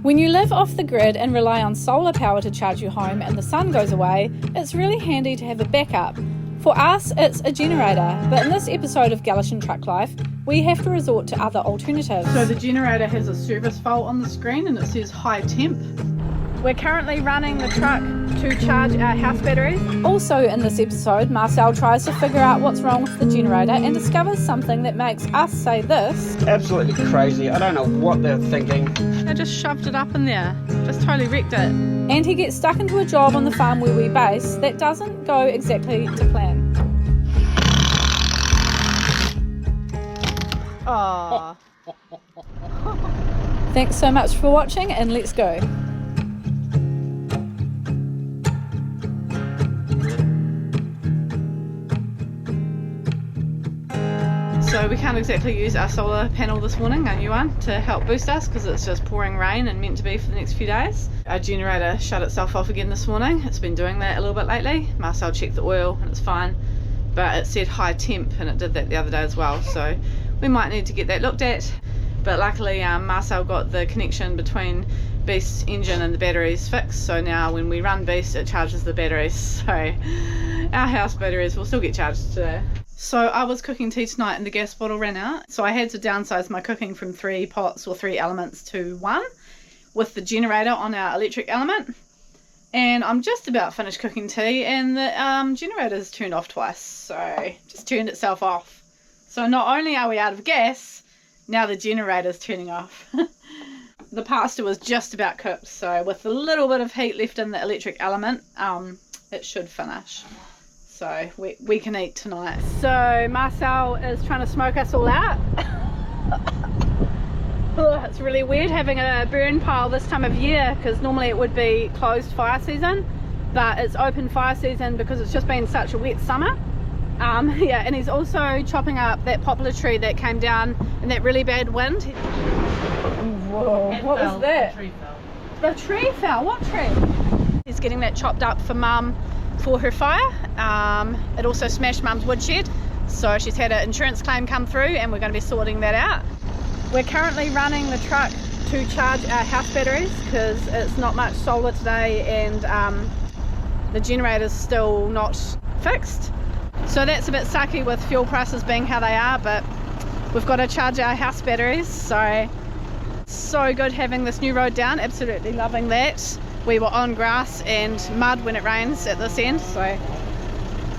When you live off the grid and rely on solar power to charge your home and the sun goes away, it's really handy to have a backup. For us, it's a generator, but in this episode of Gallichan Truck Life, we have to resort to other alternatives. So the generator has a service fault on the screen and it says high temp. We're currently running the truck to charge our house batteries. Also in this episode, Marcel tries to figure out what's wrong with the generator and discovers something that makes us say this. Absolutely crazy. I don't know what they're thinking. They just shoved it up in there. Just totally wrecked it. And he gets stuck into a job on the farm where we base that doesn't go exactly to plan. Aww. Thanks so much for watching and let's go. So we can't exactly use our solar panel this morning, our new one, to help boost us because it's just pouring rain and meant to be for the next few days. Our generator shut itself off again this morning. It's been doing that a little bit lately. Marcel checked the oil and it's fine, but it said high temp and it did that the other day as well. So we might need to get that looked at. But luckily Marcel got the connection between Beast's engine and the batteries fixed. So now when we run Beast, it charges the batteries. So our house batteries will still get charged today. So I was cooking tea tonight and the gas bottle ran out. So I had to downsize my cooking from 3 pots or 3 elements to 1 with the generator on our electric element. And I'm just about finished cooking tea and the generator's turned off twice. So just turned itself off. So not only are we out of gas, now the generator's turning off. The pasta was just about cooked. So with a little bit of heat left in the electric element, it should finish. So we can eat tonight. So Marcel is trying to smoke us all out. It's really weird having a burn pile this time of year because normally it would be closed fire season, but it's open fire season because it's just been such a wet summer. Yeah, and he's also chopping up that poplar tree that came down in that really bad wind. Whoa, what was that? The tree fell. The tree fell? What tree? He's getting that chopped up for Mum for her fire. It also smashed Mum's woodshed, so she's had an insurance claim come through and we're going to be sorting that out. We're currently running the truck to charge our house batteries because it's not much solar today and the generator's still not fixed. So that's a bit sucky with fuel prices being how they are, but we've got to charge our house batteries. So good having this new road down, absolutely loving that. We were on grass and mud when it rains at this end, so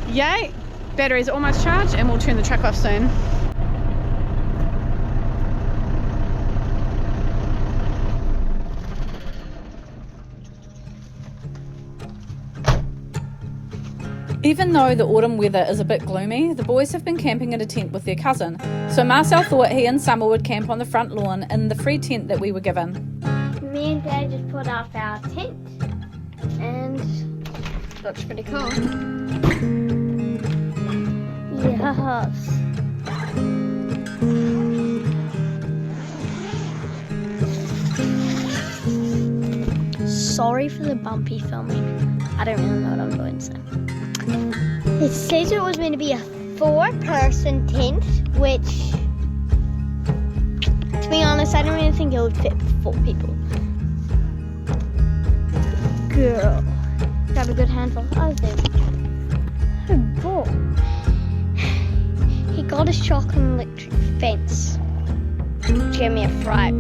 yay, battery's almost charged and we'll turn the truck off soon. Even though the autumn weather is a bit gloomy, the boys have been camping in a tent with their cousin, so Marcel thought he and Summer would camp on the front lawn in the free tent that we were given. Me and Dad just put up our tent and looks pretty cool. Yes. Sorry for the bumpy filming. I don't really know what I'm doing, so. It says it was meant to be a 4-person tent, which, to be honest, I don't really think it would fit 4 people. Girl, got a good handful of them. Oh boy. He got his shock on an electric fence, which gave me a fright.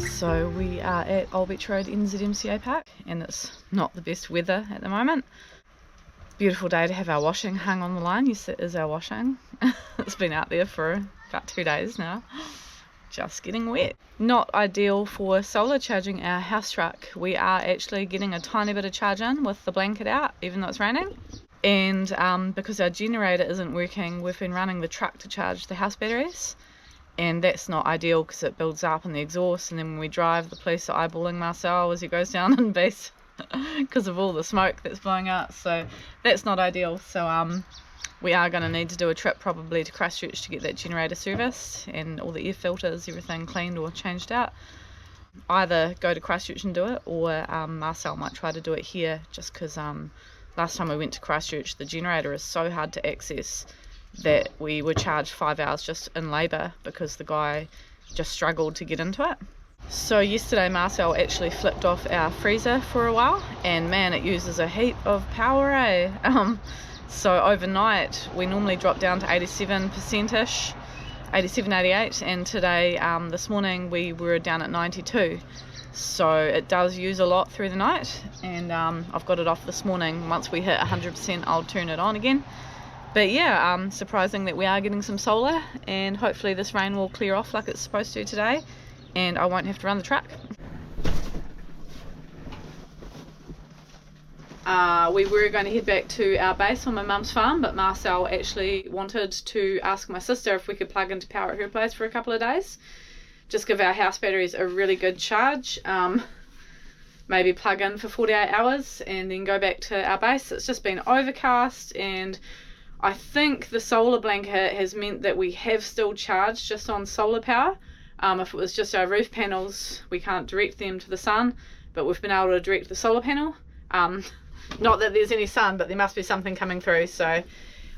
So we are at Old Beach Road NZMCA Park and it's not the best weather at the moment. Beautiful day to have our washing hung on the line. Yes, it is our washing. It's been out there for about 2 days now. Just getting wet. Not ideal for solar charging our house truck. We are actually getting a tiny bit of charge in with the blanket out, even though it's raining. And because our generator isn't working, we've been running the truck to charge the house batteries. And that's not ideal because it builds up in the exhaust, and then when we drive, the police are eyeballing Marcel as he goes down in Beast because of all the smoke that's blowing out. So that's not ideal. So we are going to need to do a trip probably to Christchurch to get that generator serviced and all the air filters, everything cleaned or changed out. either go to Christchurch and do it, or Marcel might try to do it here, just because last time we went to Christchurch the generator is so hard to access that we were charged 5 hours just in labour because the guy just struggled to get into it. So yesterday Marcel actually flipped off our freezer for a while, and man, it uses a heap of power, eh? So overnight we normally drop down to 87%ish, 87, 88, and today, this morning, we were down at 92. So it does use a lot through the night, and I've got it off this morning. Once we hit 100%, I'll turn it on again. But yeah, surprising that we are getting some solar, and hopefully this rain will clear off like it's supposed to today, and I won't have to run the truck. We were going to head back to our base on my mum's farm, but Marcel actually wanted to ask my sister if we could plug into power at her place for a couple of days. Just give our house batteries a really good charge. Maybe plug in for 48 hours and then go back to our base. It's just been overcast, and I think the solar blanket has meant that we have still charged just on solar power. If it was just our roof panels, we can't direct them to the sun, but we've been able to direct the solar panel. Not that there's any sun, but there must be something coming through. So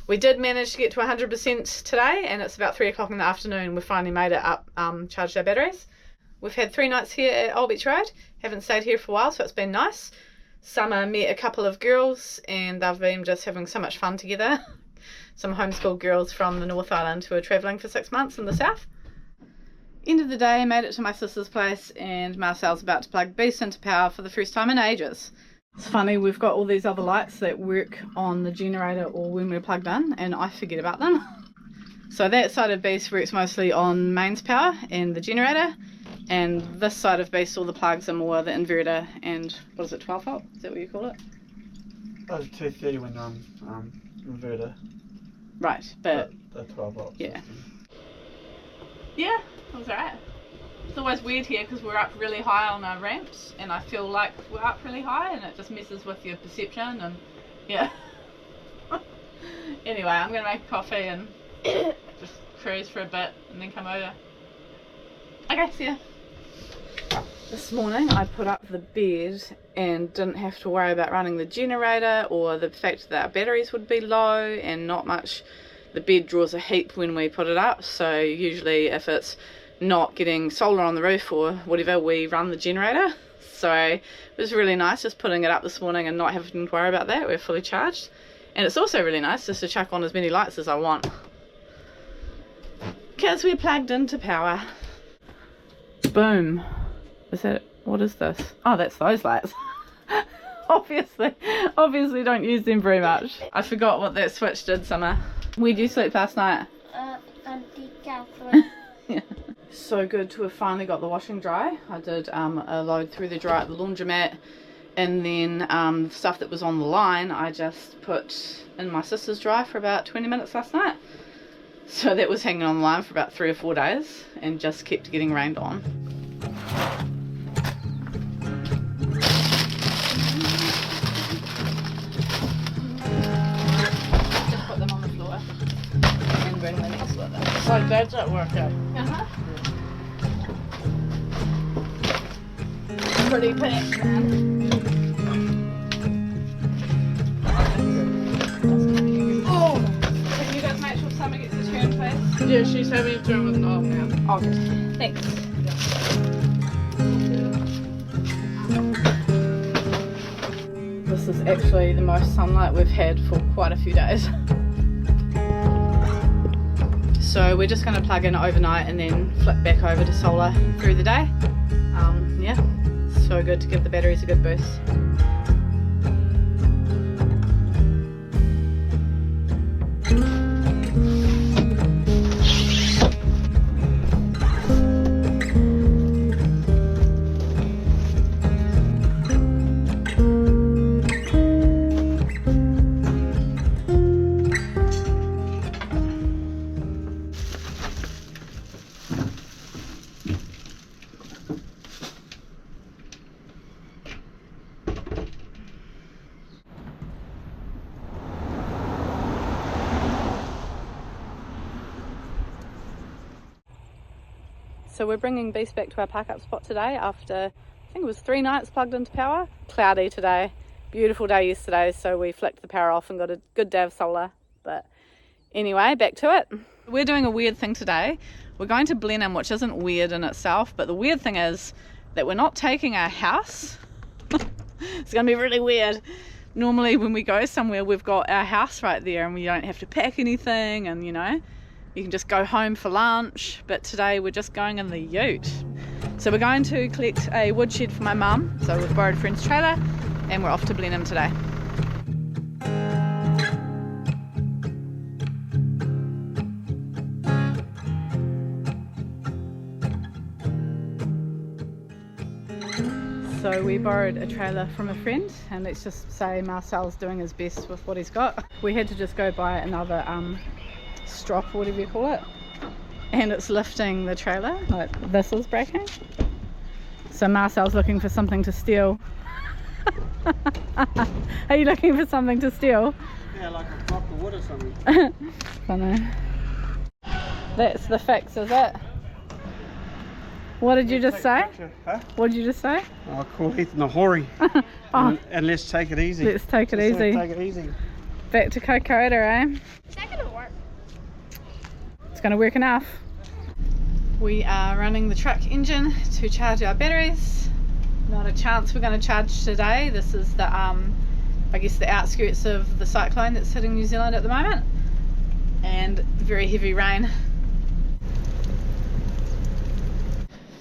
we did manage to get to 100% today, and it's about 3 o'clock in the afternoon. We finally made it up, charged our batteries. We've had 3 nights here at Old Beach Road. Haven't stayed here for a while, so it's been nice. Summer met a couple of girls, and they've been just having so much fun together. Some homeschool girls from the North Island who are travelling for 6 months in the south. End of the day, made it to my sister's place, and Marcel's about to plug Beast into power for the first time in ages. It's funny, we've got all these other lights that work on the generator or when we're plugged in, and I forget about them. So that side of Beast works mostly on mains power and the generator, and this side of Beast, all the plugs are more the inverter and, what is it, 12 volt? Is that what you call it? Oh, it's 230 when inverter. Right, but the 12 volt. Yeah. Yeah, it was alright. It's always weird here because we're up really high on our ramps, and I feel like we're up really high, and it just messes with your perception, and yeah. Anyway, I'm going to make a coffee and just cruise for a bit and then come over. Okay, see ya. This morning I put up the bed and didn't have to worry about running the generator or the fact that our batteries would be low, and not much. The bed draws a heap when we put it up, so usually if it's not getting solar on the roof or whatever, we run the generator. So it was really nice just putting it up this morning and not having to worry about that. We're fully charged, and it's also really nice just to chuck on as many lights as I want because we're plugged into power. Boom. Is that, what is this? Oh, that's those lights. obviously don't use them very much. I forgot what that switch did, Summer. Where'd you sleep last night? Auntie Catherine. Yeah. So good to have finally got the washing dry. I did a load through the dryer at the laundromat, and then stuff that was on the line I just put in my sister's dryer for about 20 minutes last night. So that was hanging on the line for about 3 or 4 days and just kept getting rained on. Just put them on the floor and bring the next one. Like that's at work out. Pretty packed, man. Oh! Can you guys make sure Summer gets the turn, please? Yeah, she's having a turn with Noel now. Oh, good. Thanks. This is actually the most sunlight we've had for quite a few days. So we're just going to plug in overnight and then flip back over to solar through the day. Yeah, so good to give the batteries a good boost. so we're bringing Beast back to our park up spot today after, I think it was 3 nights plugged into power. Cloudy today, beautiful day yesterday, so we flicked the power off and got a good day of solar. But anyway, back to it. We're doing a weird thing today. We're going to Blenheim, which isn't weird in itself, but the weird thing is that we're not taking our house. It's going to be really weird. Normally when we go somewhere, we've got our house right there and we don't have to pack anything, and you know, you can just go home for lunch. But today we're just going in the ute. So we're going to collect a woodshed for my mum. So we've borrowed a friend's trailer and we're off to Blenheim today. So we borrowed a trailer from a friend, and let's just say Marcel's doing his best with what he's got. We had to just go buy another strop, or whatever you call it, and it's lifting the trailer, like this is breaking. So Marcel's looking for something to steal. Are you looking for something to steal? Yeah, like a block of wood or something. Funny. That's the fix, is it? What did you just say? Huh? What did you just say? I'll call Ethan a hoary. And let's take it easy. Let's take it easy. Take it easy. Back to Kokoda, eh? Is that gonna work? It's going to work enough. We are running the truck engine to charge our batteries. Not a chance we're going to charge today. This is the, I guess, the outskirts of the cyclone that's hitting New Zealand at the moment, and very heavy rain.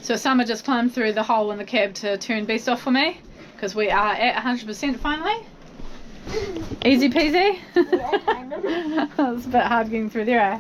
So Summer just climbed through the hole in the cab to turn Beast off for me, because we are at 100% finally. Easy peasy. Yeah, kind of. It's a bit hard getting through there, eh?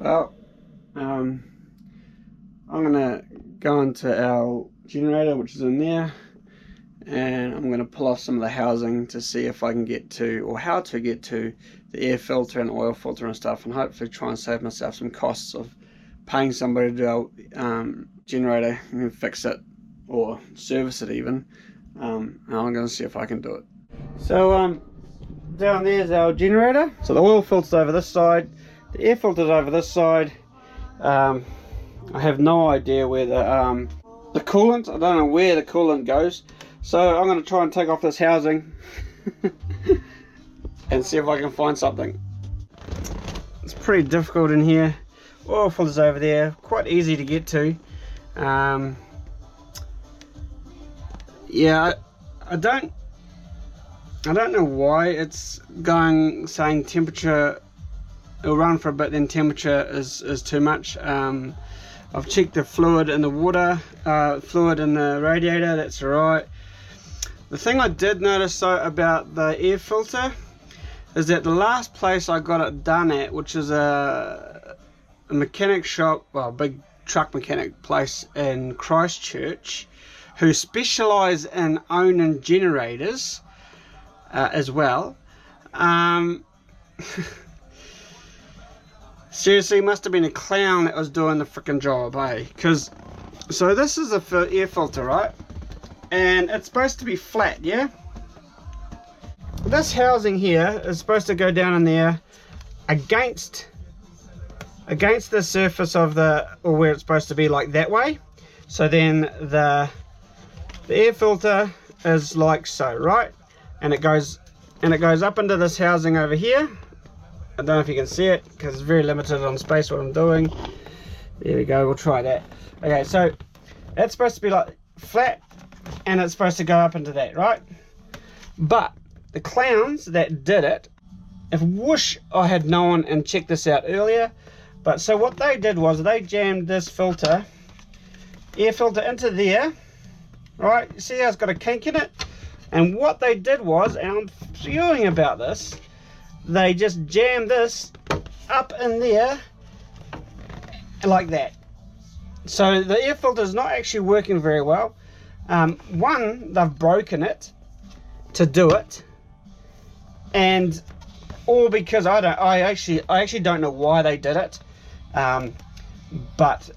Well, I'm gonna go into our generator, which is in there, and I'm gonna pull off some of the housing to see if I can get to, or how to get to, the air filter and oil filter and stuff, and hopefully try and save myself some costs of paying somebody to do our generator and fix it or service it even. And I'm gonna see if I can do it. So down there's our generator. So the oil filter's over this side. The air filter's over this side. I have no idea where the coolant, I don't know where the coolant goes. So I'm going to try and take off this housing and see if I can find something. It's pretty difficult in here. Oil filter's over there, quite easy to get to. Yeah, I don't know why it's saying temperature. It'll run for a bit, then temperature is too much. I've checked the fluid in the water, fluid in the radiator, that's alright. The thing I did notice though about the air filter is that the last place I got it done at, which is a mechanic shop, well, a big truck mechanic place in Christchurch, who specialise in Onan generators as well. Seriously, must have been a clown that was doing the freaking job, eh? Because, so this is a air filter, right? And it's supposed to be flat, yeah? This housing here is supposed to go down in there against the surface of or where it's supposed to be, like that way. So then the air filter is like so, right? And it goes up into this housing over here. I don't know if you can see it because it's very limited on space what I'm doing. There we go, we'll try that. Okay, so that's supposed to be like flat and it's supposed to go up into that, right? But the clowns that did it, if whoosh, I had known and checked this out earlier. But so what they did was they jammed this filter, air filter, into there, right? You see how it's got a kink in it? And what they did was, and I'm fuming about this, they just jammed this up in there like that. So the air filter is not actually working very well. One, they've broken it to do it, and all because I actually don't know why they did it, but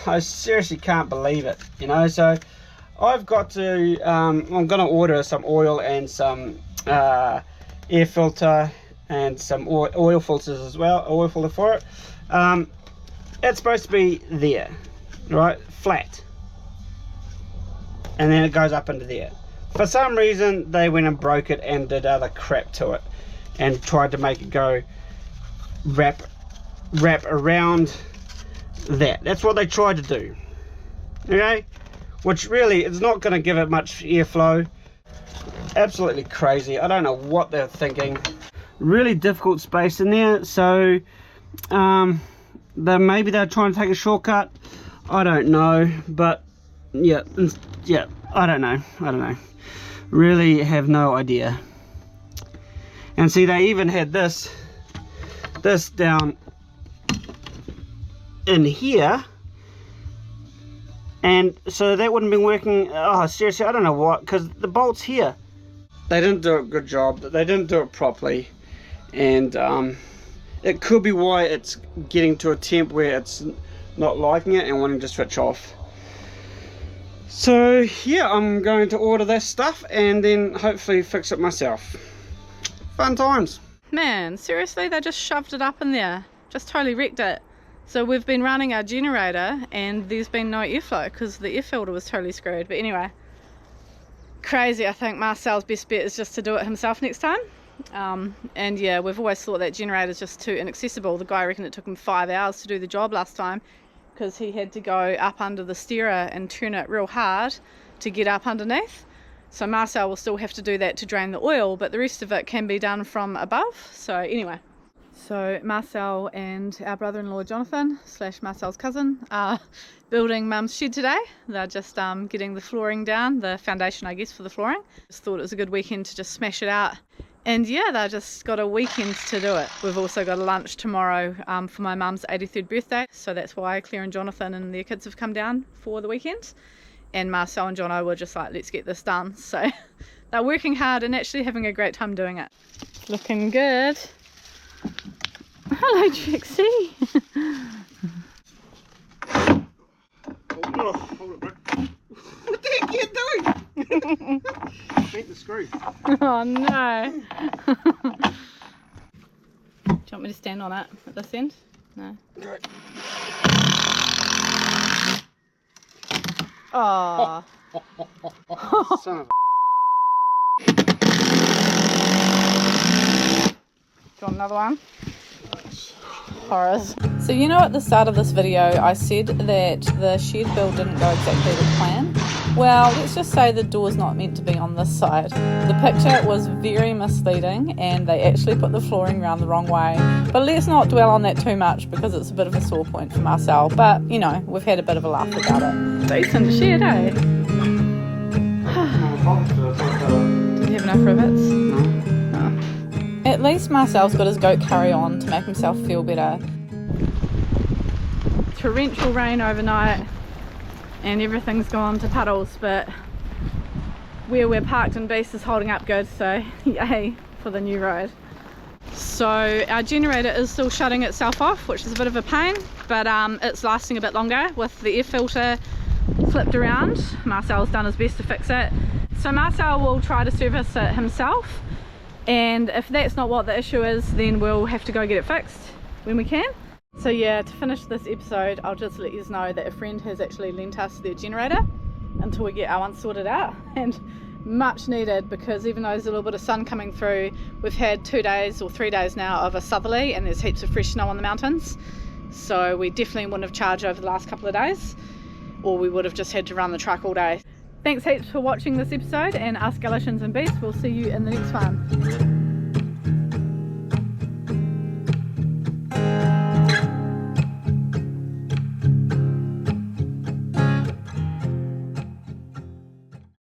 I seriously can't believe it, you know. So I've got to I'm gonna order some oil and some air filter and some oil filters as well, oil filter for it. It's supposed to be there, right, flat, and then it goes up into there. For some reason they went and broke it and did other crap to it and tried to make it go wrap around that. That's what they tried to do, okay, which really is not going to give it much airflow. Absolutely crazy. I don't know what they're thinking. Really difficult space in there, so maybe they're trying to take a shortcut. I don't know, but yeah, I don't know. Really have no idea. And see, they even had this down in here, and so that wouldn't be working. Oh, seriously, I don't know what, because the bolt's here. They didn't do a good job. They didn't do it properly, and it could be why it's getting to a temp where it's not liking it and wanting to switch off. So yeah, I'm going to order that stuff and then hopefully fix it myself. Fun times. Man, seriously, they just shoved it up in there, just totally wrecked it. So we've been running our generator and there's been no airflow because the air filter was totally screwed. But anyway, crazy. I think Marcel's best bet is just to do it himself next time. And yeah, we've always thought that generator is just too inaccessible. The guy reckoned it took him 5 hours to do the job last time, because he had to go up under the steerer and turn it real hard to get up underneath. So Marcel will still have to do that to drain the oil, but the rest of it can be done from above. So anyway, so Marcel and our brother-in-law Jonathan / Marcel's cousin are building Mum's shed today. They're just getting the flooring down, the foundation I guess for the flooring. Just thought it was a good weekend to just smash it out. And yeah, they just got a weekend to do it. We've also got a lunch tomorrow for my mum's 83rd birthday. So that's why Claire and Jonathan and their kids have come down for the weekend. And Marcel and Jono were just like, let's get this done. So they're working hard and actually having a great time doing it. Looking good. Hello, Trixie. Oh, hold it, bro. What the heck are you doing? Beat the screw. Oh no. Do you want me to stand on it at this end? No. Right. Oh. Son of a... Do you want another one? Horrors. So you know at the start of this video I said that the shed build didn't go exactly to plan? Well, let's just say the door's not meant to be on this side. The picture was very misleading and they actually put the flooring around the wrong way. But let's not dwell on that too much because it's a bit of a sore point for Marcel. But, you know, we've had a bit of a laugh about it. Decent shed, eh? Did you have enough rivets? No. At least Marcel's got his goat curry on to make himself feel better. Torrential rain overnight and everything's gone to puddles, but where we're parked in Beast is holding up good, so yay for the new road. So our generator is still shutting itself off, which is a bit of a pain, but it's lasting a bit longer with the air filter flipped around. Marcel's done his best to fix it, so Marcel will try to service it himself, and if that's not what the issue is, then we'll have to go get it fixed when we can. So yeah, to finish this episode, I'll just let you know that a friend has actually lent us their generator until we get our one sorted out, and much needed, because even though there's a little bit of sun coming through, we've had 2 days or 3 days now of a southerly and there's heaps of fresh snow on the mountains, so we definitely wouldn't have charged over the last couple of days. or we would have just had to run the truck all day. Thanks heaps for watching this episode, and us Galicians and Beasts, we'll see you in the next one.